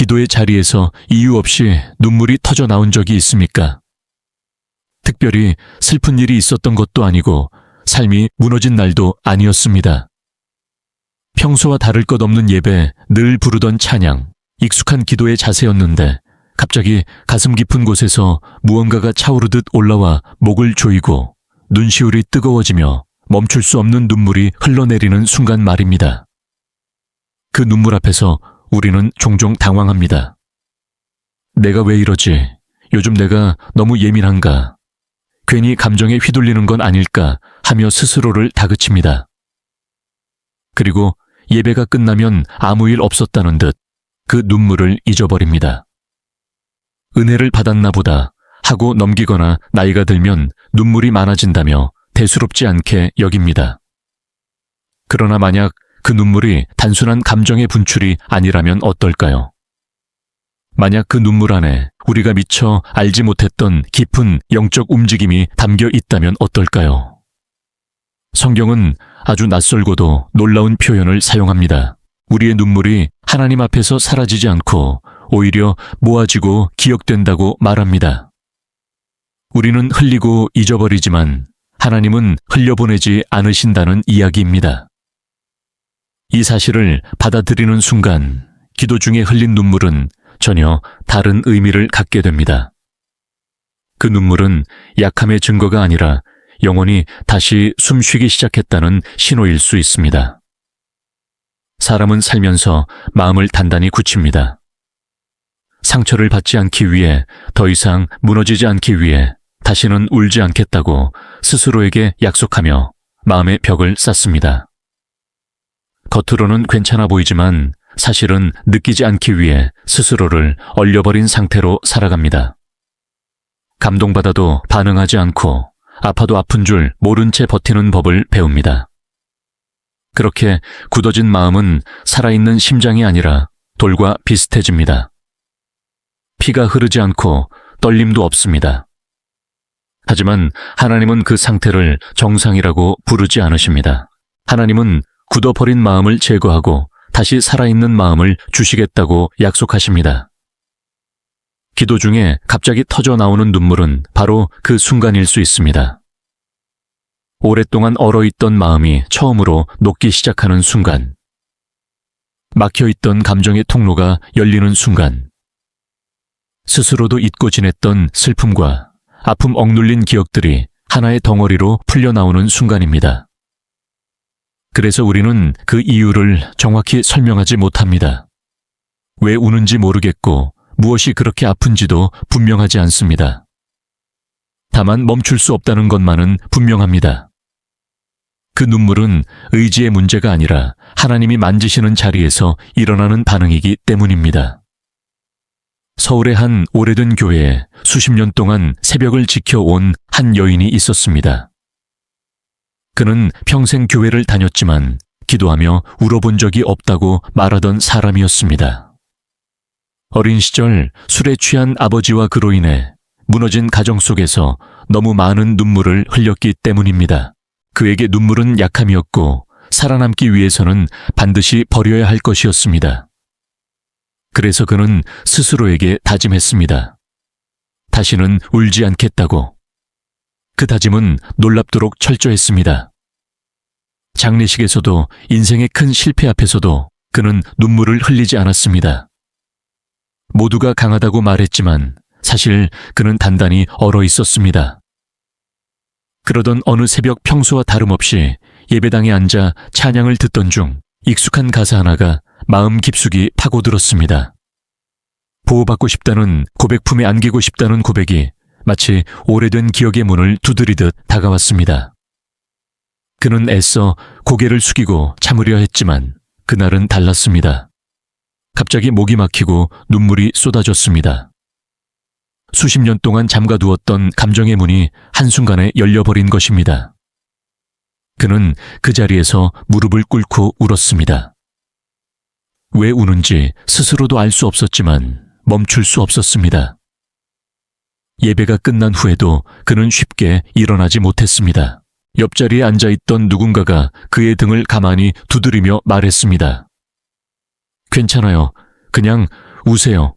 기도의 자리에서 이유 없이 눈물이 터져 나온 적이 있습니까? 특별히 슬픈 일이 있었던 것도 아니고 삶이 무너진 날도 아니었습니다. 평소와 다를 것 없는 예배, 늘 부르던 찬양, 익숙한 기도의 자세였는데 갑자기 가슴 깊은 곳에서 무언가가 차오르듯 올라와 목을 조이고 눈시울이 뜨거워지며 멈출 수 없는 눈물이 흘러내리는 순간 말입니다. 그 눈물 앞에서 우리는 종종 당황합니다. 내가 왜 이러지? 요즘 내가 너무 예민한가? 괜히 감정에 휘둘리는 건 아닐까 하며 스스로를 다그칩니다. 그리고 예배가 끝나면 아무 일 없었다는 듯 그 눈물을 잊어버립니다. 은혜를 받았나 보다 하고 넘기거나 나이가 들면 눈물이 많아진다며 대수롭지 않게 여깁니다. 그러나 만약 그 눈물이 단순한 감정의 분출이 아니라면 어떨까요? 만약 그 눈물 안에 우리가 미처 알지 못했던 깊은 영적 움직임이 담겨 있다면 어떨까요? 성경은 아주 낯설고도 놀라운 표현을 사용합니다. 우리의 눈물이 하나님 앞에서 사라지지 않고 오히려 모아지고 기억된다고 말합니다. 우리는 흘리고 잊어버리지만 하나님은 흘려보내지 않으신다는 이야기입니다. 이 사실을 받아들이는 순간 기도 중에 흘린 눈물은 전혀 다른 의미를 갖게 됩니다. 그 눈물은 약함의 증거가 아니라 영혼이 다시 숨쉬기 시작했다는 신호일 수 있습니다. 사람은 살면서 마음을 단단히 굳힙니다. 상처를 받지 않기 위해, 더 이상 무너지지 않기 위해 다시는 울지 않겠다고 스스로에게 약속하며 마음의 벽을 쌓습니다. 겉으로는 괜찮아 보이지만 사실은 느끼지 않기 위해 스스로를 얼려버린 상태로 살아갑니다. 감동받아도 반응하지 않고 아파도 아픈 줄 모른 채 버티는 법을 배웁니다. 그렇게 굳어진 마음은 살아있는 심장이 아니라 돌과 비슷해집니다. 피가 흐르지 않고 떨림도 없습니다. 하지만 하나님은 그 상태를 정상이라고 부르지 않으십니다. 하나님은 굳어버린 마음을 제거하고 다시 살아있는 마음을 주시겠다고 약속하십니다. 기도 중에 갑자기 터져 나오는 눈물은 바로 그 순간일 수 있습니다. 오랫동안 얼어있던 마음이 처음으로 녹기 시작하는 순간, 막혀있던 감정의 통로가 열리는 순간, 스스로도 잊고 지냈던 슬픔과 아픔 억눌린 기억들이 하나의 덩어리로 풀려나오는 순간입니다. 그래서 우리는 그 이유를 정확히 설명하지 못합니다. 왜 우는지 모르겠고 무엇이 그렇게 아픈지도 분명하지 않습니다. 다만 멈출 수 없다는 것만은 분명합니다. 그 눈물은 의지의 문제가 아니라 하나님이 만지시는 자리에서 일어나는 반응이기 때문입니다. 서울의 한 오래된 교회에 수십 년 동안 새벽을 지켜온 한 여인이 있었습니다. 그는 평생 교회를 다녔지만 기도하며 울어본 적이 없다고 말하던 사람이었습니다. 어린 시절 술에 취한 아버지와 그로 인해 무너진 가정 속에서 너무 많은 눈물을 흘렸기 때문입니다. 그에게 눈물은 약함이었고 살아남기 위해서는 반드시 버려야 할 것이었습니다. 그래서 그는 스스로에게 다짐했습니다. 다시는 울지 않겠다고. 그 다짐은 놀랍도록 철저했습니다. 장례식에서도 인생의 큰 실패 앞에서도 그는 눈물을 흘리지 않았습니다. 모두가 강하다고 말했지만 사실 그는 단단히 얼어 있었습니다. 그러던 어느 새벽 평소와 다름없이 예배당에 앉아 찬양을 듣던 중 익숙한 가사 하나가 마음 깊숙이 파고들었습니다. 보호받고 싶다는, 고백 품에 안기고 싶다는 고백이 마치 오래된 기억의 문을 두드리듯 다가왔습니다. 그는 애써 고개를 숙이고 참으려 했지만 그날은 달랐습니다. 갑자기 목이 막히고 눈물이 쏟아졌습니다. 수십 년 동안 잠가두었던 감정의 문이 한순간에 열려버린 것입니다. 그는 그 자리에서 무릎을 꿇고 울었습니다. 왜 우는지 스스로도 알 수 없었지만 멈출 수 없었습니다. 예배가 끝난 후에도 그는 쉽게 일어나지 못했습니다. 옆자리에 앉아있던 누군가가 그의 등을 가만히 두드리며 말했습니다. 괜찮아요. 그냥 우세요.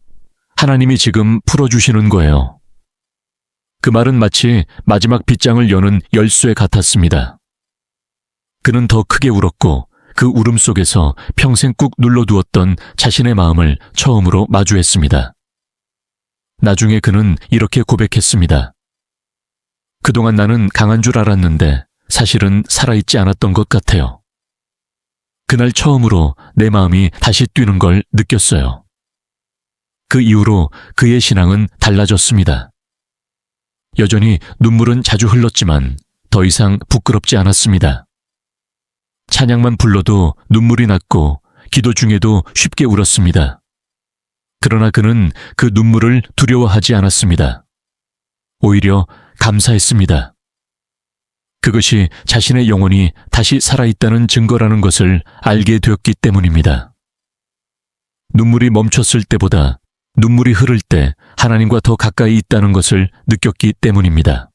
하나님이 지금 풀어주시는 거예요. 그 말은 마치 마지막 빗장을 여는 열쇠 같았습니다. 그는 더 크게 울었고 그 울음 속에서 평생 꾹 눌러두었던 자신의 마음을 처음으로 마주했습니다. 나중에 그는 이렇게 고백했습니다. 그동안 나는 강한 줄 알았는데 사실은 살아있지 않았던 것 같아요. 그날 처음으로 내 마음이 다시 뛰는 걸 느꼈어요. 그 이후로 그의 신앙은 달라졌습니다. 여전히 눈물은 자주 흘렀지만 더 이상 부끄럽지 않았습니다. 찬양만 불러도 눈물이 났고 기도 중에도 쉽게 울었습니다. 그러나 그는 그 눈물을 두려워하지 않았습니다. 오히려 감사했습니다. 그것이 자신의 영혼이 다시 살아있다는 증거라는 것을 알게 되었기 때문입니다. 눈물이 멈췄을 때보다 눈물이 흐를 때 하나님과 더 가까이 있다는 것을 느꼈기 때문입니다.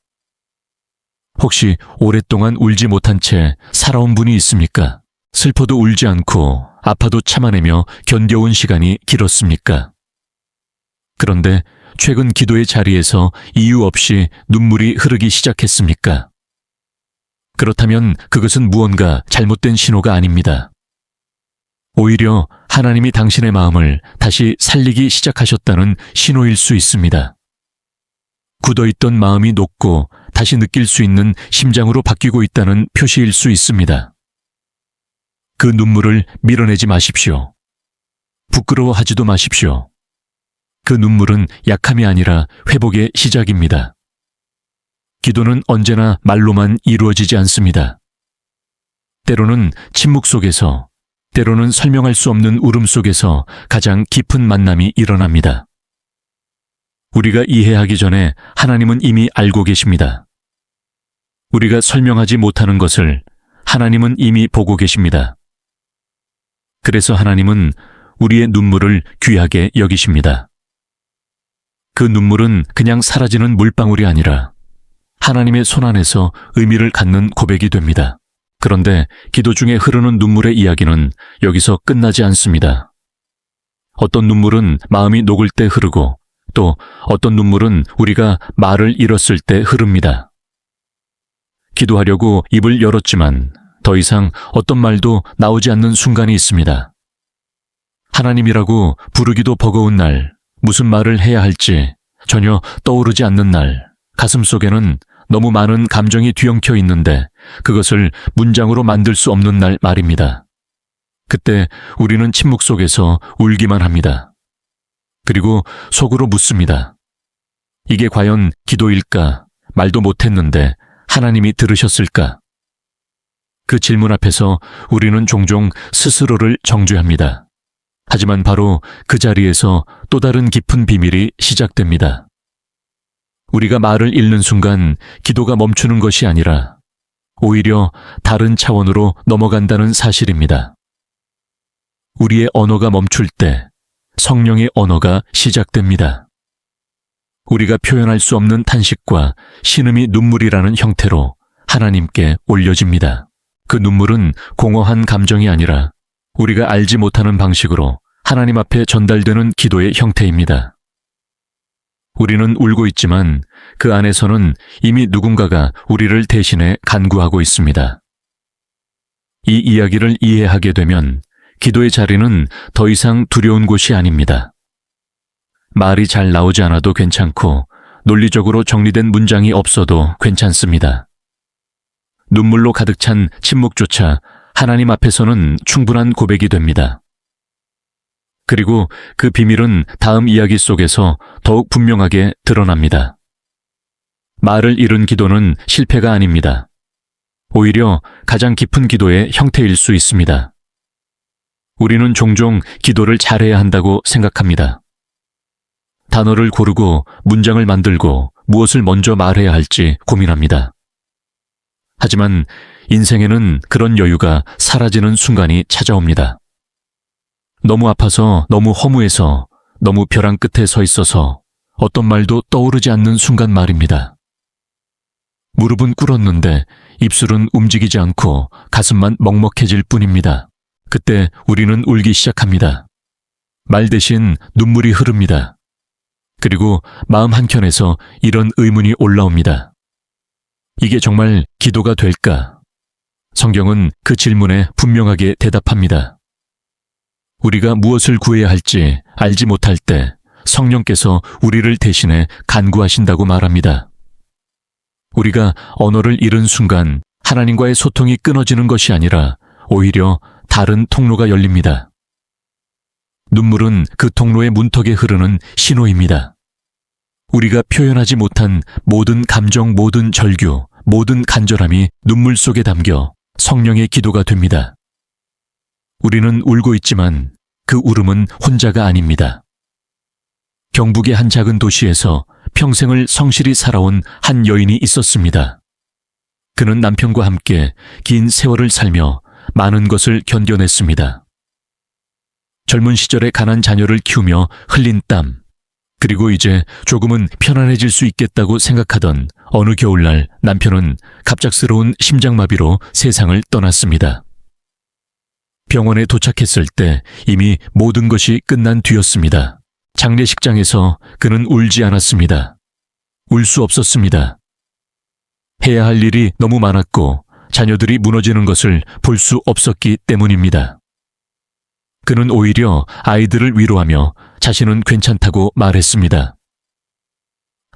혹시 오랫동안 울지 못한 채 살아온 분이 있습니까? 슬퍼도 울지 않고 아파도 참아내며 견뎌온 시간이 길었습니까? 그런데 최근 기도의 자리에서 이유 없이 눈물이 흐르기 시작했습니까? 그렇다면 그것은 무언가 잘못된 신호가 아닙니다. 오히려 하나님이 당신의 마음을 다시 살리기 시작하셨다는 신호일 수 있습니다. 굳어있던 마음이 녹고 다시 느낄 수 있는 심장으로 바뀌고 있다는 표시일 수 있습니다. 그 눈물을 밀어내지 마십시오. 부끄러워하지도 마십시오. 그 눈물은 약함이 아니라 회복의 시작입니다. 기도는 언제나 말로만 이루어지지 않습니다. 때로는 침묵 속에서, 때로는 설명할 수 없는 울음 속에서 가장 깊은 만남이 일어납니다. 우리가 이해하기 전에 하나님은 이미 알고 계십니다. 우리가 설명하지 못하는 것을 하나님은 이미 보고 계십니다. 그래서 하나님은 우리의 눈물을 귀하게 여기십니다. 그 눈물은 그냥 사라지는 물방울이 아니라 하나님의 손안에서 의미를 갖는 고백이 됩니다. 그런데 기도 중에 흐르는 눈물의 이야기는 여기서 끝나지 않습니다. 어떤 눈물은 마음이 녹을 때 흐르고 또 어떤 눈물은 우리가 말을 잃었을 때 흐릅니다. 기도하려고 입을 열었지만 더 이상 어떤 말도 나오지 않는 순간이 있습니다. 하나님이라고 부르기도 버거운 날, 무슨 말을 해야 할지 전혀 떠오르지 않는 날, 가슴속에는 너무 많은 감정이 뒤엉켜 있는데 그것을 문장으로 만들 수 없는 날 말입니다. 그때 우리는 침묵 속에서 울기만 합니다. 그리고 속으로 묻습니다. 이게 과연 기도일까? 말도 못했는데 하나님이 들으셨을까? 그 질문 앞에서 우리는 종종 스스로를 정죄합니다. 하지만 바로 그 자리에서 또 다른 깊은 비밀이 시작됩니다. 우리가 말을 잃는 순간 기도가 멈추는 것이 아니라 오히려 다른 차원으로 넘어간다는 사실입니다. 우리의 언어가 멈출 때 성령의 언어가 시작됩니다. 우리가 표현할 수 없는 탄식과 신음이 눈물이라는 형태로 하나님께 올려집니다. 그 눈물은 공허한 감정이 아니라 우리가 알지 못하는 방식으로 하나님 앞에 전달되는 기도의 형태입니다. 우리는 울고 있지만 그 안에서는 이미 누군가가 우리를 대신해 간구하고 있습니다. 이 이야기를 이해하게 되면 기도의 자리는 더 이상 두려운 곳이 아닙니다. 말이 잘 나오지 않아도 괜찮고 논리적으로 정리된 문장이 없어도 괜찮습니다. 눈물로 가득 찬 침묵조차 하나님 앞에서는 충분한 고백이 됩니다. 그리고 그 비밀은 다음 이야기 속에서 더욱 분명하게 드러납니다. 말을 잃은 기도는 실패가 아닙니다. 오히려 가장 깊은 기도의 형태일 수 있습니다. 우리는 종종 기도를 잘해야 한다고 생각합니다. 단어를 고르고 문장을 만들고 무엇을 먼저 말해야 할지 고민합니다. 하지만 인생에는 그런 여유가 사라지는 순간이 찾아옵니다. 너무 아파서, 너무 허무해서, 너무 벼랑 끝에 서 있어서 어떤 말도 떠오르지 않는 순간 말입니다. 무릎은 꿇었는데 입술은 움직이지 않고 가슴만 먹먹해질 뿐입니다. 그때 우리는 울기 시작합니다. 말 대신 눈물이 흐릅니다. 그리고 마음 한켠에서 이런 의문이 올라옵니다. 이게 정말 기도가 될까? 성경은 그 질문에 분명하게 대답합니다. 우리가 무엇을 구해야 할지 알지 못할 때 성령께서 우리를 대신해 간구하신다고 말합니다. 우리가 언어를 잃은 순간 하나님과의 소통이 끊어지는 것이 아니라 오히려 다른 통로가 열립니다. 눈물은 그 통로의 문턱에 흐르는 신호입니다. 우리가 표현하지 못한 모든 감정, 모든 절규, 모든 간절함이 눈물 속에 담겨 성령의 기도가 됩니다. 우리는 울고 있지만 그 울음은 혼자가 아닙니다. 경북의 한 작은 도시에서 평생을 성실히 살아온 한 여인이 있었습니다. 그는 남편과 함께 긴 세월을 살며 많은 것을 견뎌냈습니다. 젊은 시절에 가난 자녀를 키우며 흘린 땀, 그리고 이제 조금은 편안해질 수 있겠다고 생각하던 어느 겨울날 남편은 갑작스러운 심장마비로 세상을 떠났습니다. 병원에 도착했을 때 이미 모든 것이 끝난 뒤였습니다. 장례식장에서 그는 울지 않았습니다. 울 수 없었습니다. 해야 할 일이 너무 많았고 자녀들이 무너지는 것을 볼 수 없었기 때문입니다. 그는 오히려 아이들을 위로하며 자신은 괜찮다고 말했습니다.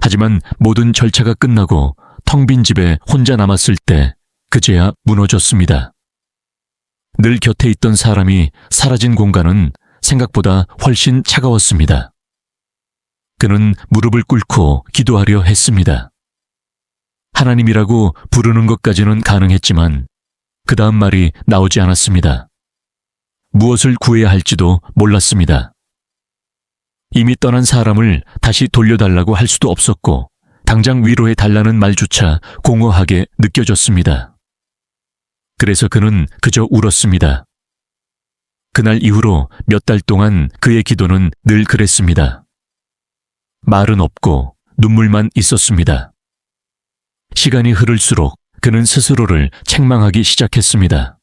하지만 모든 절차가 끝나고 텅 빈 집에 혼자 남았을 때 그제야 무너졌습니다. 늘 곁에 있던 사람이 사라진 공간은 생각보다 훨씬 차가웠습니다. 그는 무릎을 꿇고 기도하려 했습니다. 하나님이라고 부르는 것까지는 가능했지만 그 다음 말이 나오지 않았습니다. 무엇을 구해야 할지도 몰랐습니다. 이미 떠난 사람을 다시 돌려달라고 할 수도 없었고 당장 위로해 달라는 말조차 공허하게 느껴졌습니다. 그래서 그는 그저 울었습니다. 그날 이후로 몇 달 동안 그의 기도는 늘 그랬습니다. 말은 없고 눈물만 있었습니다. 시간이 흐를수록 그는 스스로를 책망하기 시작했습니다.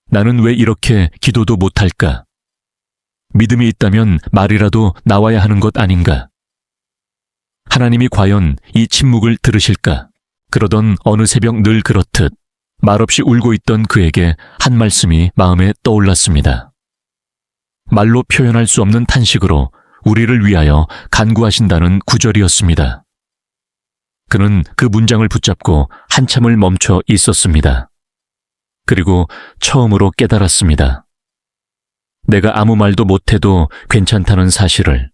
나는 왜 이렇게 기도도 못할까? 믿음이 있다면 말이라도 나와야 하는 것 아닌가? 하나님이 과연 이 침묵을 들으실까? 그러던 어느 새벽 늘 그렇듯 말없이 울고 있던 그에게 한 말씀이 마음에 떠올랐습니다. 말로 표현할 수 없는 탄식으로 우리를 위하여 간구하신다는 구절이었습니다. 그는 그 문장을 붙잡고 한참을 멈춰 있었습니다. 그리고 처음으로 깨달았습니다. 내가 아무 말도 못해도 괜찮다는 사실을,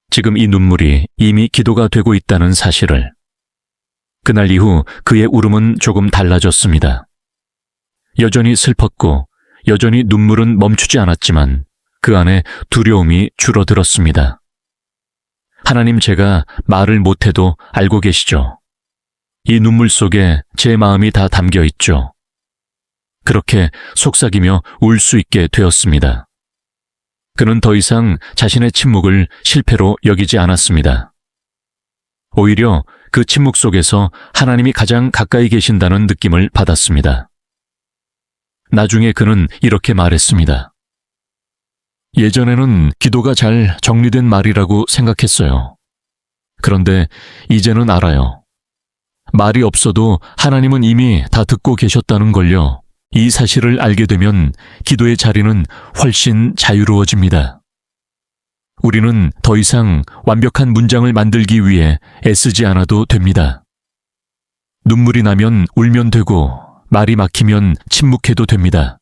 지금 이 눈물이 이미 기도가 되고 있다는 사실을. 그날 이후 그의 울음은 조금 달라졌습니다. 여전히 슬펐고 여전히 눈물은 멈추지 않았지만 그 안에 두려움이 줄어들었습니다. 하나님, 제가 말을 못해도 알고 계시죠? 이 눈물 속에 제 마음이 다 담겨 있죠. 그렇게 속삭이며 울 수 있게 되었습니다. 그는 더 이상 자신의 침묵을 실패로 여기지 않았습니다. 오히려 그 침묵 속에서 하나님이 가장 가까이 계신다는 느낌을 받았습니다. 나중에 그는 이렇게 말했습니다. 예전에는 기도가 잘 정리된 말이라고 생각했어요. 그런데 이제는 알아요. 말이 없어도 하나님은 이미 다 듣고 계셨다는 걸요. 이 사실을 알게 되면 기도의 자리는 훨씬 자유로워집니다. 우리는 더 이상 완벽한 문장을 만들기 위해 애쓰지 않아도 됩니다. 눈물이 나면 울면 되고 말이 막히면 침묵해도 됩니다.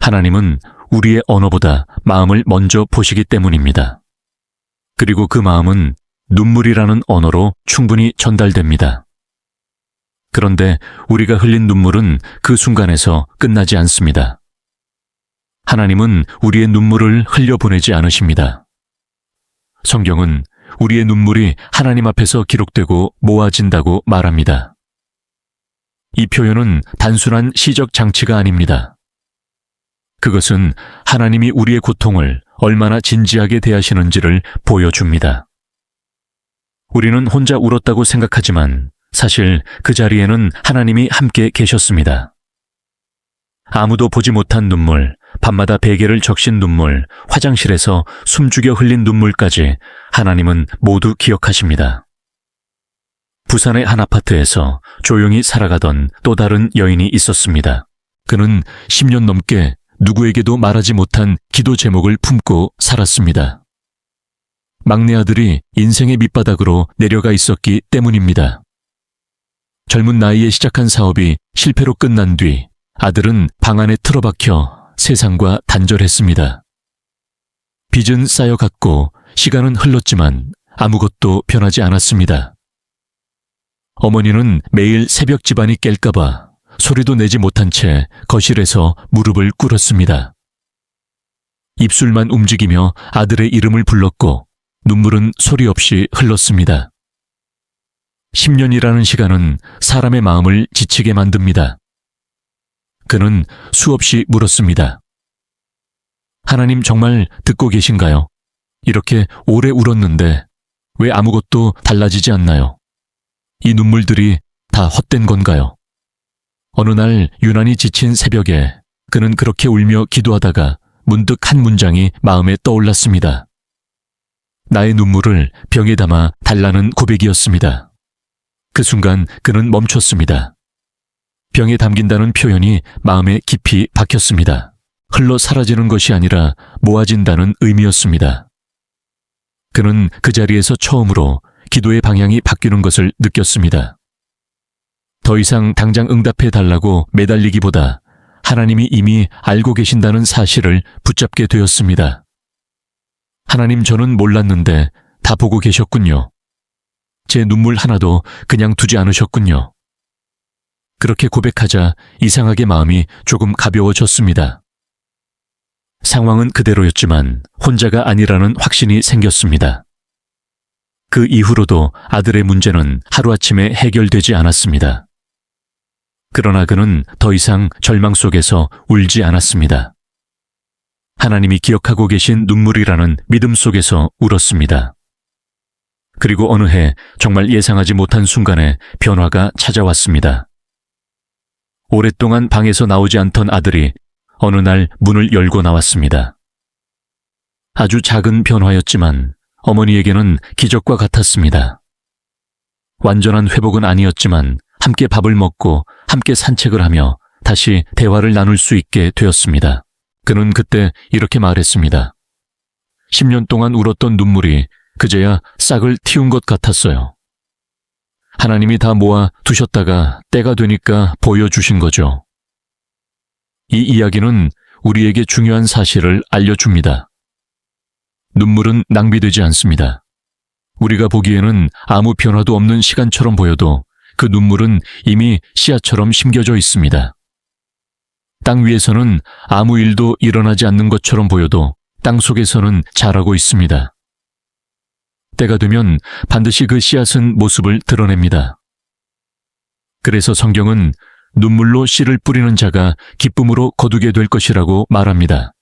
하나님은 우리의 언어보다 마음을 먼저 보시기 때문입니다. 그리고 그 마음은 눈물이라는 언어로 충분히 전달됩니다. 그런데 우리가 흘린 눈물은 그 순간에서 끝나지 않습니다. 하나님은 우리의 눈물을 흘려보내지 않으십니다. 성경은 우리의 눈물이 하나님 앞에서 기록되고 모아진다고 말합니다. 이 표현은 단순한 시적 장치가 아닙니다. 그것은 하나님이 우리의 고통을 얼마나 진지하게 대하시는지를 보여줍니다. 우리는 혼자 울었다고 생각하지만 사실 그 자리에는 하나님이 함께 계셨습니다. 아무도 보지 못한 눈물, 밤마다 베개를 적신 눈물, 화장실에서 숨죽여 흘린 눈물까지 하나님은 모두 기억하십니다. 부산의 한 아파트에서 조용히 살아가던 또 다른 여인이 있었습니다. 그는 10년 넘게 누구에게도 말하지 못한 기도 제목을 품고 살았습니다. 막내 아들이 인생의 밑바닥으로 내려가 있었기 때문입니다. 젊은 나이에 시작한 사업이 실패로 끝난 뒤 아들은 방 안에 틀어박혀 세상과 단절했습니다. 빚은 쌓여갔고 시간은 흘렀지만 아무것도 변하지 않았습니다. 어머니는 매일 새벽 집안이 깰까봐 소리도 내지 못한 채 거실에서 무릎을 꿇었습니다. 입술만 움직이며 아들의 이름을 불렀고 눈물은 소리 없이 흘렀습니다. 10년이라는 시간은 사람의 마음을 지치게 만듭니다. 그는 수없이 물었습니다. 하나님 정말 듣고 계신가요? 이렇게 오래 울었는데 왜 아무것도 달라지지 않나요? 이 눈물들이 다 헛된 건가요? 어느 날 유난히 지친 새벽에 그는 그렇게 울며 기도하다가 문득 한 문장이 마음에 떠올랐습니다. 나의 눈물을 병에 담아 달라는 고백이었습니다. 그 순간 그는 멈췄습니다. 병에 담긴다는 표현이 마음에 깊이 박혔습니다. 흘러 사라지는 것이 아니라 모아진다는 의미였습니다. 그는 그 자리에서 처음으로 기도의 방향이 바뀌는 것을 느꼈습니다. 더 이상 당장 응답해 달라고 매달리기보다 하나님이 이미 알고 계신다는 사실을 붙잡게 되었습니다. 하나님, 저는 몰랐는데 다 보고 계셨군요. 제 눈물 하나도 그냥 두지 않으셨군요. 그렇게 고백하자 이상하게 마음이 조금 가벼워졌습니다. 상황은 그대로였지만 혼자가 아니라는 확신이 생겼습니다. 그 이후로도 아들의 문제는 하루아침에 해결되지 않았습니다. 그러나 그는 더 이상 절망 속에서 울지 않았습니다. 하나님이 기억하고 계신 눈물이라는 믿음 속에서 울었습니다. 그리고 어느 해 정말 예상하지 못한 순간에 변화가 찾아왔습니다. 오랫동안 방에서 나오지 않던 아들이 어느 날 문을 열고 나왔습니다. 아주 작은 변화였지만 어머니에게는 기적과 같았습니다. 완전한 회복은 아니었지만 함께 밥을 먹고 함께 산책을 하며 다시 대화를 나눌 수 있게 되었습니다. 그는 그때 이렇게 말했습니다. 10년 동안 울었던 눈물이 그제야 싹을 틔운 것 같았어요. 하나님이 다 모아 두셨다가 때가 되니까 보여주신 거죠. 이 이야기는 우리에게 중요한 사실을 알려줍니다. 눈물은 낭비되지 않습니다. 우리가 보기에는 아무 변화도 없는 시간처럼 보여도 그 눈물은 이미 씨앗처럼 심겨져 있습니다. 땅 위에서는 아무 일도 일어나지 않는 것처럼 보여도 땅 속에서는 자라고 있습니다. 때가 되면 반드시 그 씨앗은 모습을 드러냅니다. 그래서 성경은 눈물로 씨를 뿌리는 자가 기쁨으로 거두게 될 것이라고 말합니다.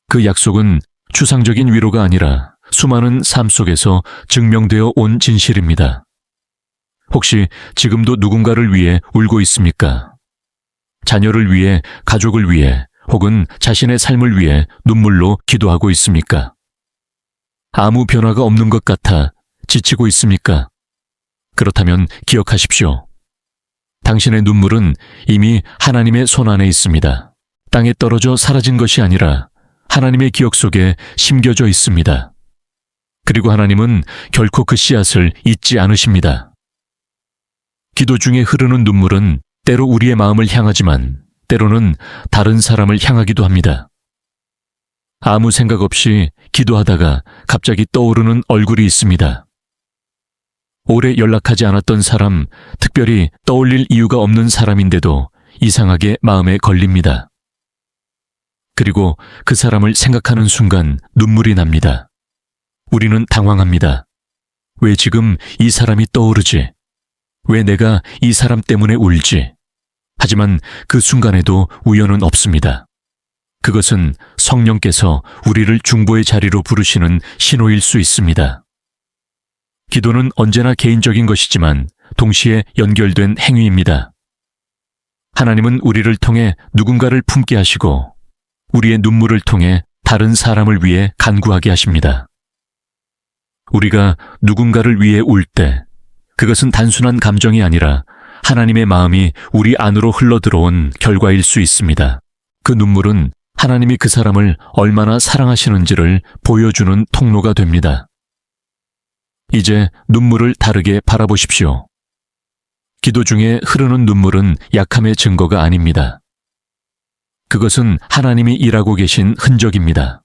그 약속은 추상적인 위로가 아니라 수많은 삶 속에서 증명되어 온 진실입니다. 혹시 지금도 누군가를 위해 울고 있습니까? 자녀를 위해, 가족을 위해, 혹은 자신의 삶을 위해 눈물로 기도하고 있습니까? 아무 변화가 없는 것 같아 지치고 있습니까? 그렇다면 기억하십시오. 당신의 눈물은 이미 하나님의 손 안에 있습니다. 땅에 떨어져 사라진 것이 아니라 하나님의 기억 속에 심겨져 있습니다. 그리고 하나님은 결코 그 씨앗을 잊지 않으십니다. 기도 중에 흐르는 눈물은 때로 우리의 마음을 향하지만 때로는 다른 사람을 향하기도 합니다. 아무 생각 없이 기도하다가 갑자기 떠오르는 얼굴이 있습니다. 오래 연락하지 않았던 사람, 특별히 떠올릴 이유가 없는 사람인데도 이상하게 마음에 걸립니다. 그리고 그 사람을 생각하는 순간 눈물이 납니다. 우리는 당황합니다. 왜 지금 이 사람이 떠오르지? 왜 내가 이 사람 때문에 울지? 하지만 그 순간에도 우연은 없습니다. 그것은 성령께서 우리를 중보의 자리로 부르시는 신호일 수 있습니다. 기도는 언제나 개인적인 것이지만 동시에 연결된 행위입니다. 하나님은 우리를 통해 누군가를 품게 하시고 우리의 눈물을 통해 다른 사람을 위해 간구하게 하십니다. 우리가 누군가를 위해 울 때 그것은 단순한 감정이 아니라 하나님의 마음이 우리 안으로 흘러들어온 결과일 수 있습니다. 그 눈물은 하나님이 그 사람을 얼마나 사랑하시는지를 보여주는 통로가 됩니다. 이제 눈물을 다르게 바라보십시오. 기도 중에 흐르는 눈물은 약함의 증거가 아닙니다. 그것은 하나님이 일하고 계신 흔적입니다.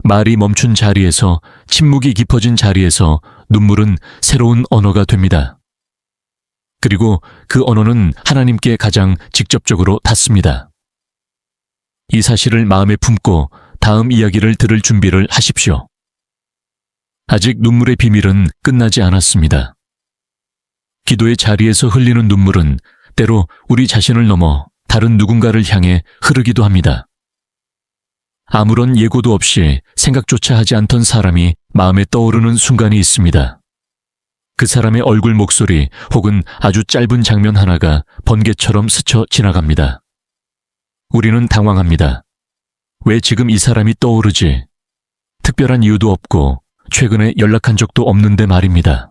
말이 멈춘 자리에서, 침묵이 깊어진 자리에서 눈물은 새로운 언어가 됩니다. 그리고 그 언어는 하나님께 가장 직접적으로 닿습니다. 이 사실을 마음에 품고 다음 이야기를 들을 준비를 하십시오. 아직 눈물의 비밀은 끝나지 않았습니다. 기도의 자리에서 흘리는 눈물은 때로 우리 자신을 넘어 다른 누군가를 향해 흐르기도 합니다. 아무런 예고도 없이 생각조차 하지 않던 사람이 마음에 떠오르는 순간이 있습니다. 그 사람의 얼굴, 목소리 혹은 아주 짧은 장면 하나가 번개처럼 스쳐 지나갑니다. 우리는 당황합니다. 왜 지금 이 사람이 떠오르지? 특별한 이유도 없고 최근에 연락한 적도 없는데 말입니다.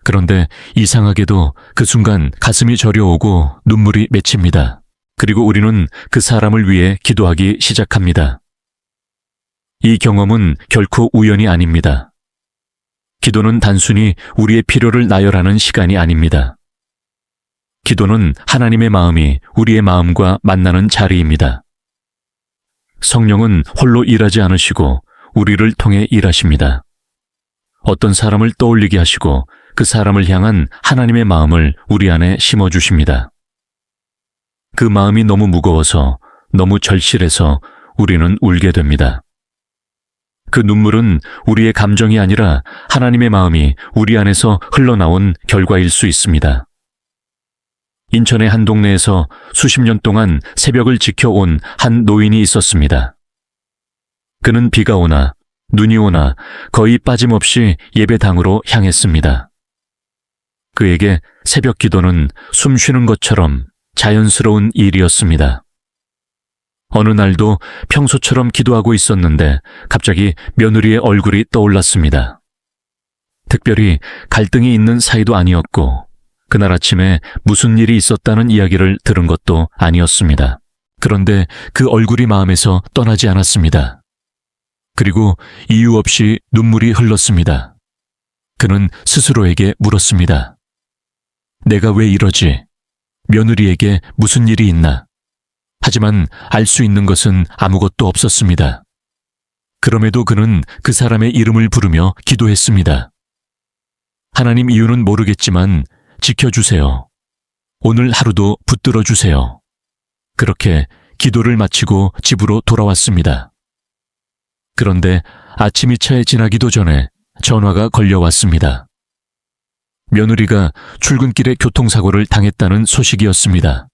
그런데 이상하게도 그 순간 가슴이 저려오고 눈물이 맺힙니다. 그리고 우리는 그 사람을 위해 기도하기 시작합니다. 이 경험은 결코 우연이 아닙니다. 기도는 단순히 우리의 필요를 나열하는 시간이 아닙니다. 기도는 하나님의 마음이 우리의 마음과 만나는 자리입니다. 성령은 홀로 일하지 않으시고 우리를 통해 일하십니다. 어떤 사람을 떠올리게 하시고 그 사람을 향한 하나님의 마음을 우리 안에 심어주십니다. 그 마음이 너무 무거워서, 너무 절실해서 우리는 울게 됩니다. 그 눈물은 우리의 감정이 아니라 하나님의 마음이 우리 안에서 흘러나온 결과일 수 있습니다. 인천의 한 동네에서 수십 년 동안 새벽을 지켜온 한 노인이 있었습니다. 그는 비가 오나 눈이 오나 거의 빠짐없이 예배당으로 향했습니다. 그에게 새벽 기도는 숨 쉬는 것처럼 자연스러운 일이었습니다. 어느 날도 평소처럼 기도하고 있었는데 갑자기 며느리의 얼굴이 떠올랐습니다. 특별히 갈등이 있는 사이도 아니었고 그날 아침에 무슨 일이 있었다는 이야기를 들은 것도 아니었습니다. 그런데 그 얼굴이 마음에서 떠나지 않았습니다. 그리고 이유 없이 눈물이 흘렀습니다. 그는 스스로에게 물었습니다. 내가 왜 이러지? 며느리에게 무슨 일이 있나? 하지만 알 수 있는 것은 아무것도 없었습니다. 그럼에도 그는 그 사람의 이름을 부르며 기도했습니다. 하나님, 이유는 모르겠지만 지켜주세요. 오늘 하루도 붙들어 주세요. 그렇게 기도를 마치고 집으로 돌아왔습니다. 그런데 아침이 차에 지나기도 전에 전화가 걸려왔습니다. 며느리가 출근길에 교통사고를 당했다는 소식이었습니다.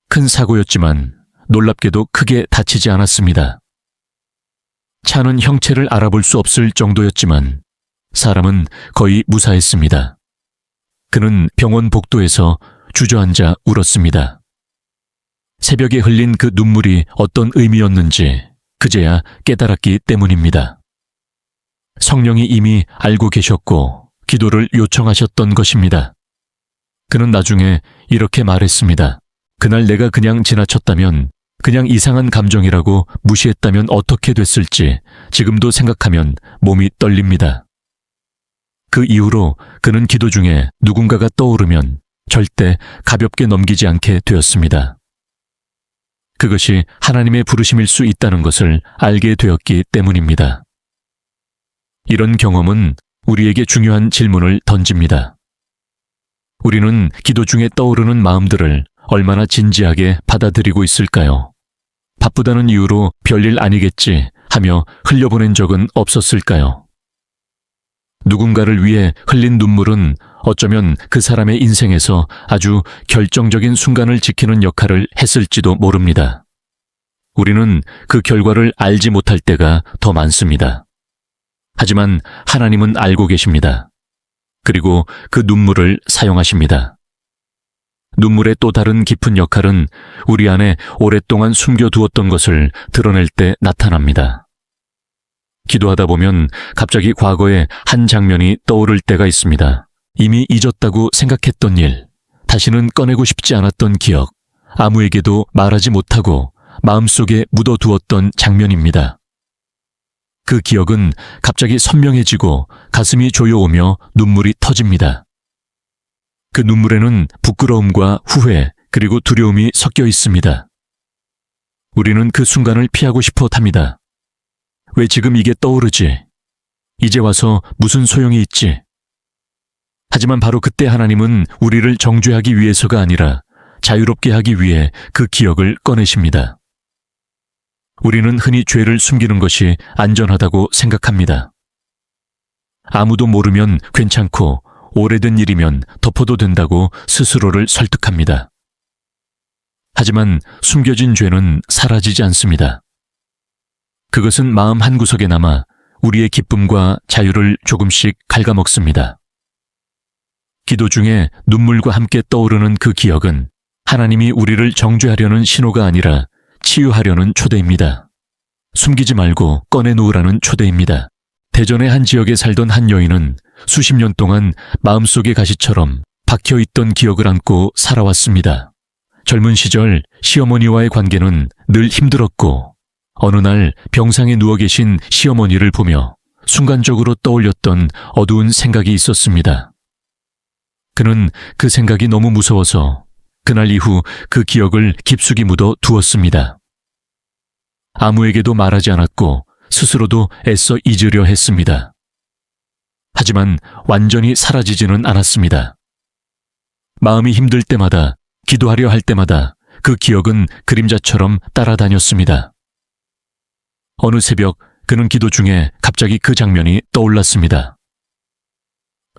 큰 사고였지만 놀랍게도 크게 다치지 않았습니다. 차는 형체를 알아볼 수 없을 정도였지만 사람은 거의 무사했습니다. 그는 병원 복도에서 주저앉아 울었습니다. 새벽에 흘린 그 눈물이 어떤 의미였는지 그제야 깨달았기 때문입니다. 성령이 이미 알고 계셨고 기도를 요청하셨던 것입니다. 그는 나중에 이렇게 말했습니다. 그날 내가 그냥 지나쳤다면, 그냥 이상한 감정이라고 무시했다면 어떻게 됐을지 지금도 생각하면 몸이 떨립니다. 그 이후로 그는 기도 중에 누군가가 떠오르면 절대 가볍게 넘기지 않게 되었습니다. 그것이 하나님의 부르심일 수 있다는 것을 알게 되었기 때문입니다. 이런 경험은 우리에게 중요한 질문을 던집니다. 우리는 기도 중에 떠오르는 마음들을 얼마나 진지하게 받아들이고 있을까요? 바쁘다는 이유로 별일 아니겠지 하며 흘려보낸 적은 없었을까요? 누군가를 위해 흘린 눈물은 어쩌면 그 사람의 인생에서 아주 결정적인 순간을 지키는 역할을 했을지도 모릅니다. 우리는 그 결과를 알지 못할 때가 더 많습니다. 하지만 하나님은 알고 계십니다. 그리고 그 눈물을 사용하십니다. 눈물의 또 다른 깊은 역할은 우리 안에 오랫동안 숨겨두었던 것을 드러낼 때 나타납니다. 기도하다 보면 갑자기 과거의 한 장면이 떠오를 때가 있습니다. 이미 잊었다고 생각했던 일, 다시는 꺼내고 싶지 않았던 기억, 아무에게도 말하지 못하고 마음속에 묻어두었던 장면입니다. 그 기억은 갑자기 선명해지고 가슴이 조여오며 눈물이 터집니다. 그 눈물에는 부끄러움과 후회 그리고 두려움이 섞여 있습니다. 우리는 그 순간을 피하고 싶어 합니다. 왜 지금 이게 떠오르지? 이제 와서 무슨 소용이 있지? 하지만 바로 그때 하나님은 우리를 정죄하기 위해서가 아니라 자유롭게 하기 위해 그 기억을 꺼내십니다. 우리는 흔히 죄를 숨기는 것이 안전하다고 생각합니다. 아무도 모르면 괜찮고 오래된 일이면 덮어도 된다고 스스로를 설득합니다. 하지만 숨겨진 죄는 사라지지 않습니다. 그것은 마음 한구석에 남아 우리의 기쁨과 자유를 조금씩 갉아먹습니다. 기도 중에 눈물과 함께 떠오르는 그 기억은 하나님이 우리를 정죄하려는 신호가 아니라 치유하려는 초대입니다. 숨기지 말고 꺼내놓으라는 초대입니다. 대전의 한 지역에 살던 한 여인은 수십 년 동안 마음속의 가시처럼 박혀있던 기억을 안고 살아왔습니다. 젊은 시절 시어머니와의 관계는 늘 힘들었고 어느 날 병상에 누워 계신 시어머니를 보며 순간적으로 떠올렸던 어두운 생각이 있었습니다. 그는 그 생각이 너무 무서워서 그날 이후 그 기억을 깊숙이 묻어 두었습니다. 아무에게도 말하지 않았고 스스로도 애써 잊으려 했습니다. 하지만 완전히 사라지지는 않았습니다. 마음이 힘들 때마다, 기도하려 할 때마다 그 기억은 그림자처럼 따라다녔습니다. 어느 새벽 그는 기도 중에 갑자기 그 장면이 떠올랐습니다.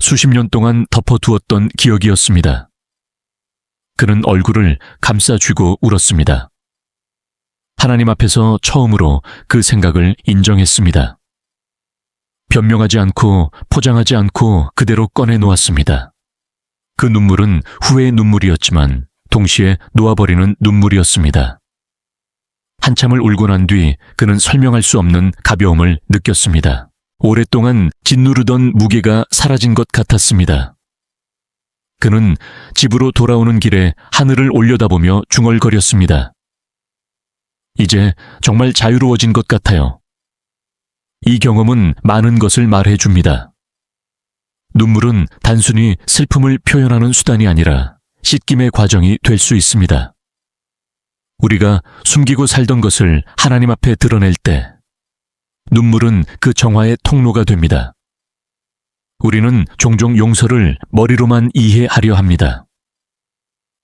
수십 년 동안 덮어두었던 기억이었습니다. 그는 얼굴을 감싸쥐고 울었습니다. 하나님 앞에서 처음으로 그 생각을 인정했습니다. 변명하지 않고 포장하지 않고 그대로 꺼내놓았습니다. 그 눈물은 후회의 눈물이었지만 동시에 놓아버리는 눈물이었습니다. 한참을 울고 난 뒤 그는 설명할 수 없는 가벼움을 느꼈습니다. 오랫동안 짓누르던 무게가 사라진 것 같았습니다. 그는 집으로 돌아오는 길에 하늘을 올려다보며 중얼거렸습니다. 이제 정말 자유로워진 것 같아요. 이 경험은 많은 것을 말해줍니다. 눈물은 단순히 슬픔을 표현하는 수단이 아니라 씻김의 과정이 될 수 있습니다. 우리가 숨기고 살던 것을 하나님 앞에 드러낼 때 눈물은 그 정화의 통로가 됩니다. 우리는 종종 용서를 머리로만 이해하려 합니다.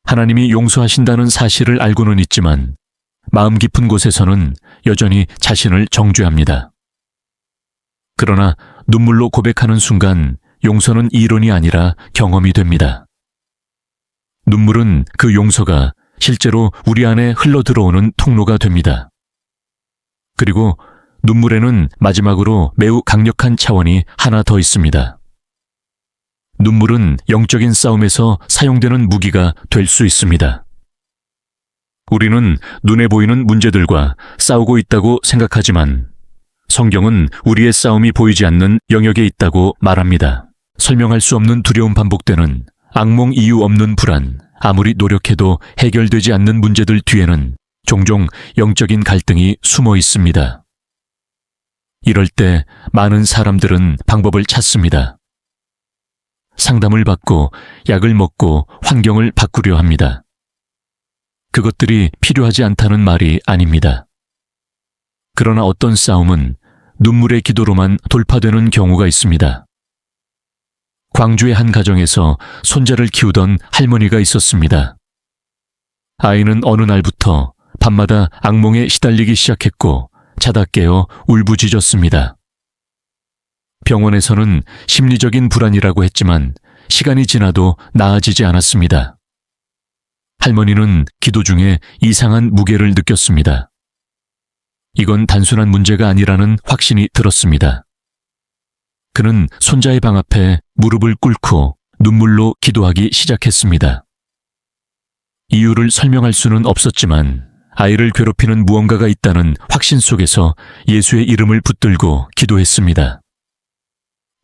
하나님이 용서하신다는 사실을 알고는 있지만 마음 깊은 곳에서는 여전히 자신을 정죄합니다. 그러나 눈물로 고백하는 순간 용서는 이론이 아니라 경험이 됩니다. 눈물은 그 용서가 실제로 우리 안에 흘러들어오는 통로가 됩니다. 그리고 눈물에는 마지막으로 매우 강력한 차원이 하나 더 있습니다. 눈물은 영적인 싸움에서 사용되는 무기가 될 수 있습니다. 우리는 눈에 보이는 문제들과 싸우고 있다고 생각하지만 성경은 우리의 싸움이 보이지 않는 영역에 있다고 말합니다. 설명할 수 없는 두려움 반복되는 악몽 이유 없는 불안, 아무리 노력해도 해결되지 않는 문제들 뒤에는 종종 영적인 갈등이 숨어 있습니다. 이럴 때 많은 사람들은 방법을 찾습니다. 상담을 받고 약을 먹고 환경을 바꾸려 합니다. 그것들이 필요하지 않다는 말이 아닙니다. 그러나 어떤 싸움은 눈물의 기도로만 돌파되는 경우가 있습니다. 광주의 한 가정에서 손자를 키우던 할머니가 있었습니다. 아이는 어느 날부터 밤마다 악몽에 시달리기 시작했고 자다 깨어 울부짖었습니다. 병원에서는 심리적인 불안이라고 했지만 시간이 지나도 나아지지 않았습니다. 할머니는 기도 중에 이상한 무게를 느꼈습니다. 이건 단순한 문제가 아니라는 확신이 들었습니다. 그는 손자의 방 앞에 무릎을 꿇고 눈물로 기도하기 시작했습니다. 이유를 설명할 수는 없었지만 아이를 괴롭히는 무언가가 있다는 확신 속에서 예수의 이름을 붙들고 기도했습니다.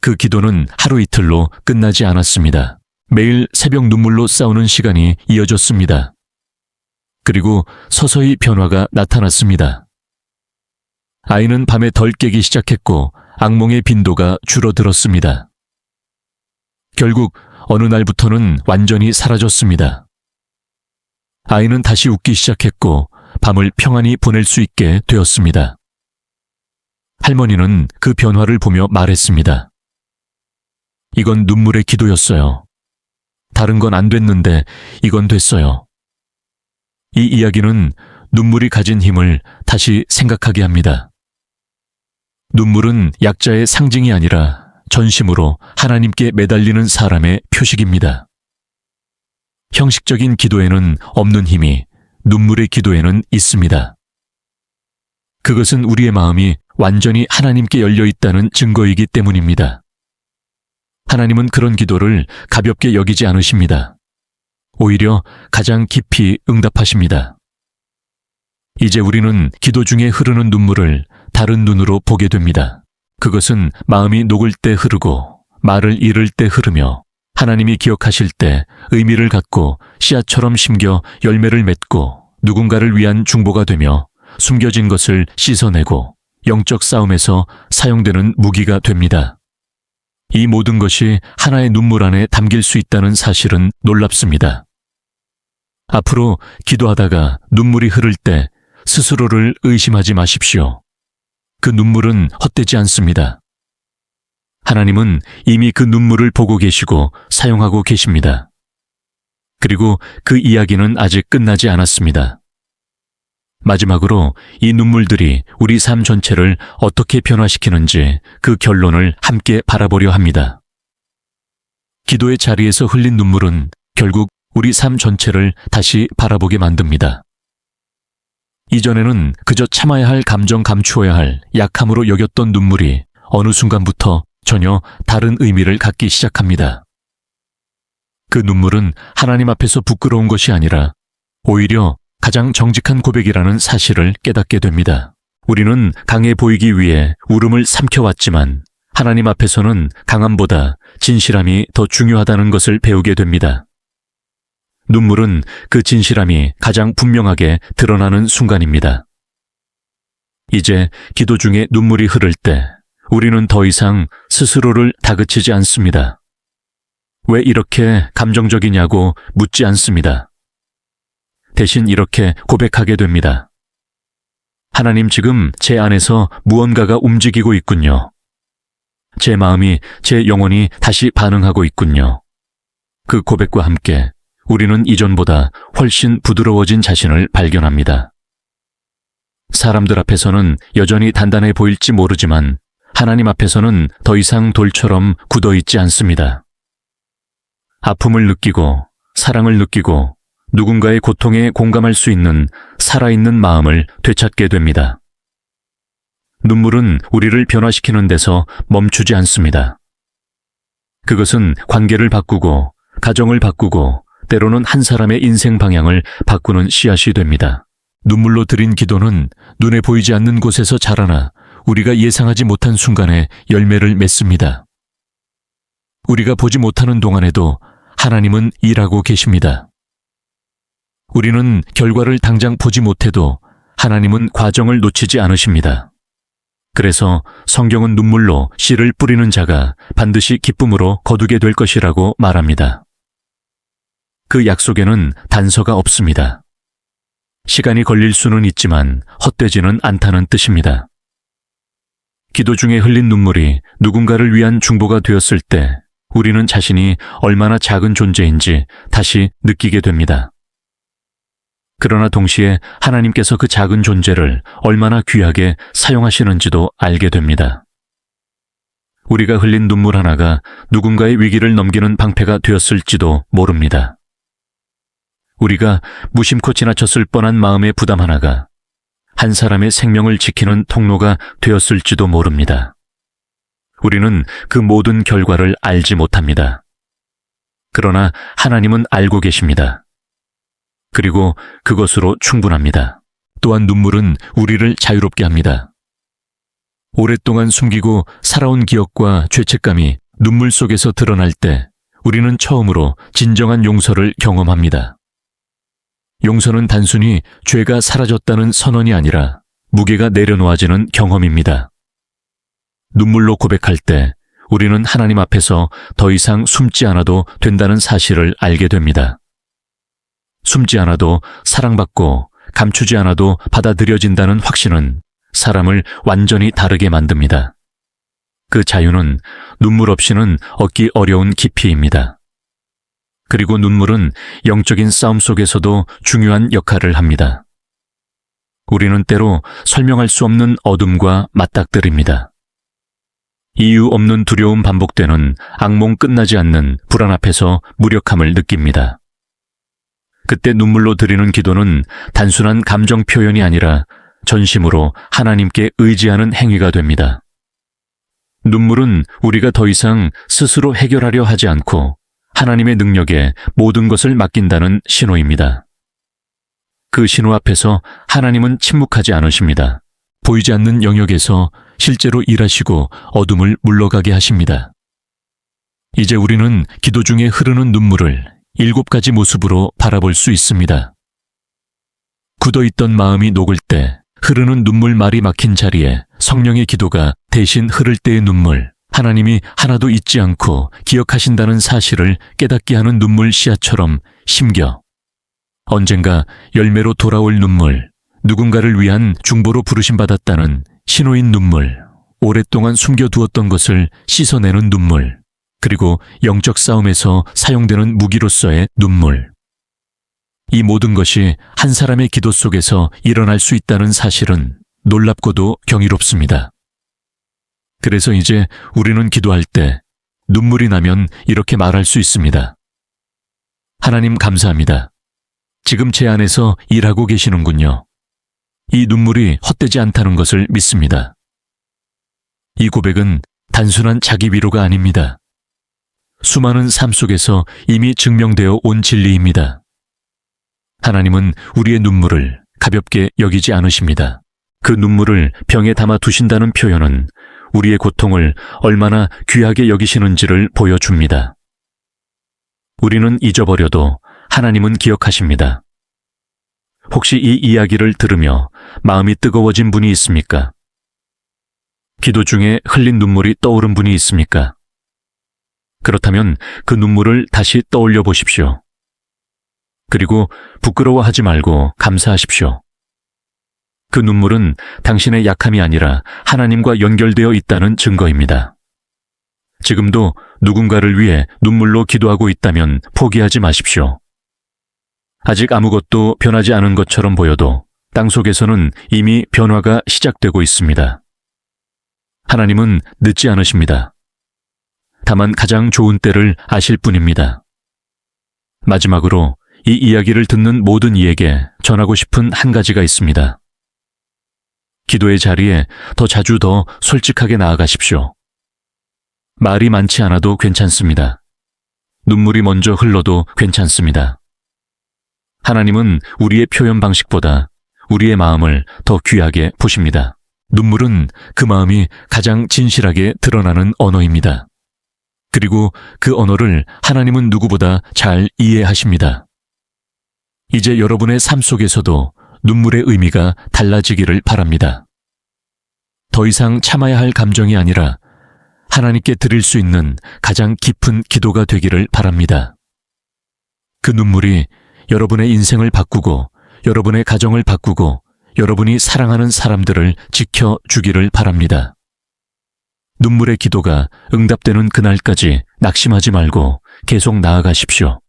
그 기도는 하루 이틀로 끝나지 않았습니다. 매일 새벽 눈물로 싸우는 시간이 이어졌습니다. 그리고 서서히 변화가 나타났습니다. 아이는 밤에 덜 깨기 시작했고 악몽의 빈도가 줄어들었습니다. 결국 어느 날부터는 완전히 사라졌습니다. 아이는 다시 웃기 시작했고 밤을 평안히 보낼 수 있게 되었습니다. 할머니는 그 변화를 보며 말했습니다. 이건 눈물의 기도였어요. 다른 건 안 됐는데 이건 됐어요. 이 이야기는 눈물이 가진 힘을 다시 생각하게 합니다. 눈물은 약자의 상징이 아니라 전심으로 하나님께 매달리는 사람의 표식입니다. 형식적인 기도에는 없는 힘이 눈물의 기도에는 있습니다. 그것은 우리의 마음이 완전히 하나님께 열려 있다는 증거이기 때문입니다. 하나님은 그런 기도를 가볍게 여기지 않으십니다. 오히려 가장 깊이 응답하십니다. 이제 우리는 기도 중에 흐르는 눈물을 다른 눈으로 보게 됩니다. 그것은 마음이 녹을 때 흐르고 말을 잃을 때 흐르며 하나님이 기억하실 때 의미를 갖고 씨앗처럼 심겨 열매를 맺고 누군가를 위한 중보가 되며 숨겨진 것을 씻어내고 영적 싸움에서 사용되는 무기가 됩니다. 이 모든 것이 하나의 눈물 안에 담길 수 있다는 사실은 놀랍습니다. 앞으로 기도하다가 눈물이 흐를 때 스스로를 의심하지 마십시오. 그 눈물은 헛되지 않습니다. 하나님은 이미 그 눈물을 보고 계시고 사용하고 계십니다. 그리고 그 이야기는 아직 끝나지 않았습니다. 마지막으로 이 눈물들이 우리 삶 전체를 어떻게 변화시키는지 그 결론을 함께 바라보려 합니다. 기도의 자리에서 흘린 눈물은 결국 우리 삶 전체를 다시 바라보게 만듭니다. 이전에는 그저 참아야 할 감정 감추어야 할 약함으로 여겼던 눈물이 어느 순간부터 전혀 다른 의미를 갖기 시작합니다. 그 눈물은 하나님 앞에서 부끄러운 것이 아니라 오히려 가장 정직한 고백이라는 사실을 깨닫게 됩니다. 우리는 강해 보이기 위해 울음을 삼켜왔지만 하나님 앞에서는 강함보다 진실함이 더 중요하다는 것을 배우게 됩니다. 눈물은 그 진실함이 가장 분명하게 드러나는 순간입니다. 이제 기도 중에 눈물이 흐를 때 우리는 더 이상 스스로를 다그치지 않습니다. 왜 이렇게 감정적이냐고 묻지 않습니다. 대신 이렇게 고백하게 됩니다. 하나님, 지금 제 안에서 무언가가 움직이고 있군요. 제 마음이, 제 영혼이 다시 반응하고 있군요. 그 고백과 함께 우리는 이전보다 훨씬 부드러워진 자신을 발견합니다. 사람들 앞에서는 여전히 단단해 보일지 모르지만 하나님 앞에서는 더 이상 돌처럼 굳어있지 않습니다. 아픔을 느끼고 사랑을 느끼고 누군가의 고통에 공감할 수 있는 살아있는 마음을 되찾게 됩니다. 눈물은 우리를 변화시키는 데서 멈추지 않습니다. 그것은 관계를 바꾸고 가정을 바꾸고 때로는 한 사람의 인생 방향을 바꾸는 씨앗이 됩니다. 눈물로 드린 기도는 눈에 보이지 않는 곳에서 자라나 우리가 예상하지 못한 순간에 열매를 맺습니다. 우리가 보지 못하는 동안에도 하나님은 일하고 계십니다. 우리는 결과를 당장 보지 못해도 하나님은 과정을 놓치지 않으십니다. 그래서 성경은 눈물로 씨를 뿌리는 자가 반드시 기쁨으로 거두게 될 것이라고 말합니다. 그 약속에는 단서가 없습니다. 시간이 걸릴 수는 있지만 헛되지는 않다는 뜻입니다. 기도 중에 흘린 눈물이 누군가를 위한 중보가 되었을 때 우리는 자신이 얼마나 작은 존재인지 다시 느끼게 됩니다. 그러나 동시에 하나님께서 그 작은 존재를 얼마나 귀하게 사용하시는지도 알게 됩니다. 우리가 흘린 눈물 하나가 누군가의 위기를 넘기는 방패가 되었을지도 모릅니다. 우리가 무심코 지나쳤을 뻔한 마음의 부담 하나가 한 사람의 생명을 지키는 통로가 되었을지도 모릅니다. 우리는 그 모든 결과를 알지 못합니다. 그러나 하나님은 알고 계십니다. 그리고 그것으로 충분합니다. 또한 눈물은 우리를 자유롭게 합니다. 오랫동안 숨기고 살아온 기억과 죄책감이 눈물 속에서 드러날 때 우리는 처음으로 진정한 용서를 경험합니다. 용서는 단순히 죄가 사라졌다는 선언이 아니라 무게가 내려놓아지는 경험입니다. 눈물로 고백할 때 우리는 하나님 앞에서 더 이상 숨지 않아도 된다는 사실을 알게 됩니다. 숨지 않아도 사랑받고 감추지 않아도 받아들여진다는 확신은 사람을 완전히 다르게 만듭니다. 그 자유는 눈물 없이는 얻기 어려운 깊이입니다. 그리고 눈물은 영적인 싸움 속에서도 중요한 역할을 합니다. 우리는 때로 설명할 수 없는 어둠과 맞닥뜨립니다. 이유 없는 두려움 반복되는 악몽 끝나지 않는 불안 앞에서 무력함을 느낍니다. 그때 눈물로 드리는 기도는 단순한 감정 표현이 아니라 전심으로 하나님께 의지하는 행위가 됩니다. 눈물은 우리가 더 이상 스스로 해결하려 하지 않고 하나님의 능력에 모든 것을 맡긴다는 신호입니다. 그 신호 앞에서 하나님은 침묵하지 않으십니다. 보이지 않는 영역에서 실제로 일하시고 어둠을 물러가게 하십니다. 이제 우리는 기도 중에 흐르는 눈물을 7가지 모습으로 바라볼 수 있습니다. 굳어있던 마음이 녹을 때 흐르는 눈물말이 막힌 자리에 성령의 기도가 대신 흐를 때의 눈물, 하나님이 하나도 잊지 않고 기억하신다는 사실을 깨닫게 하는 눈물 씨앗처럼 심겨 언젠가 열매로 돌아올 눈물, 누군가를 위한 중보로 부르심받았다는 신호인 눈물, 오랫동안 숨겨두었던 것을 씻어내는 눈물, 그리고 영적 싸움에서 사용되는 무기로서의 눈물. 이 모든 것이 한 사람의 기도 속에서 일어날 수 있다는 사실은 놀랍고도 경이롭습니다. 그래서 이제 우리는 기도할 때 눈물이 나면 이렇게 말할 수 있습니다. 하나님 감사합니다. 지금 제 안에서 일하고 계시는군요. 이 눈물이 헛되지 않다는 것을 믿습니다. 이 고백은 단순한 자기 위로가 아닙니다. 수많은 삶 속에서 이미 증명되어 온 진리입니다. 하나님은 우리의 눈물을 가볍게 여기지 않으십니다. 그 눈물을 병에 담아 두신다는 표현은 우리의 고통을 얼마나 귀하게 여기시는지를 보여줍니다. 우리는 잊어버려도 하나님은 기억하십니다. 혹시 이 이야기를 들으며 마음이 뜨거워진 분이 있습니까? 기도 중에 흘린 눈물이 떠오른 분이 있습니까? 그렇다면 그 눈물을 다시 떠올려 보십시오. 그리고 부끄러워하지 말고 감사하십시오. 그 눈물은 당신의 약함이 아니라 하나님과 연결되어 있다는 증거입니다. 지금도 누군가를 위해 눈물로 기도하고 있다면 포기하지 마십시오. 아직 아무것도 변하지 않은 것처럼 보여도 땅속에서는 이미 변화가 시작되고 있습니다. 하나님은 늦지 않으십니다. 다만 가장 좋은 때를 아실 뿐입니다. 마지막으로 이 이야기를 듣는 모든 이에게 전하고 싶은 한 가지가 있습니다. 기도의 자리에 더 자주 더 솔직하게 나아가십시오. 말이 많지 않아도 괜찮습니다. 눈물이 먼저 흘러도 괜찮습니다. 하나님은 우리의 표현 방식보다 우리의 마음을 더 귀하게 보십니다. 눈물은 그 마음이 가장 진실하게 드러나는 언어입니다. 그리고 그 언어를 하나님은 누구보다 잘 이해하십니다. 이제 여러분의 삶 속에서도 눈물의 의미가 달라지기를 바랍니다. 더 이상 참아야 할 감정이 아니라 하나님께 드릴 수 있는 가장 깊은 기도가 되기를 바랍니다. 그 눈물이 여러분의 인생을 바꾸고 여러분의 가정을 바꾸고 여러분이 사랑하는 사람들을 지켜주기를 바랍니다. 눈물의 기도가 응답되는 그날까지 낙심하지 말고 계속 나아가십시오.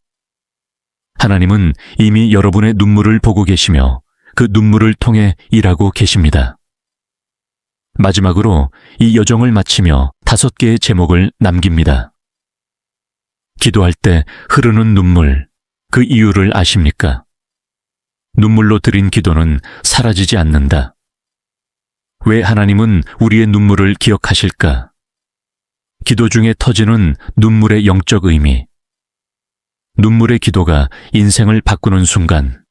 하나님은 이미 여러분의 눈물을 보고 계시며 그 눈물을 통해 일하고 계십니다. 마지막으로 이 여정을 마치며 5개의 제목을 남깁니다. 기도할 때 흐르는 눈물, 그 이유를 아십니까? 눈물로 드린 기도는 사라지지 않는다. 왜 하나님은 우리의 눈물을 기억하실까? 기도 중에 터지는 눈물의 영적 의미. 눈물의 기도가 인생을 바꾸는 순간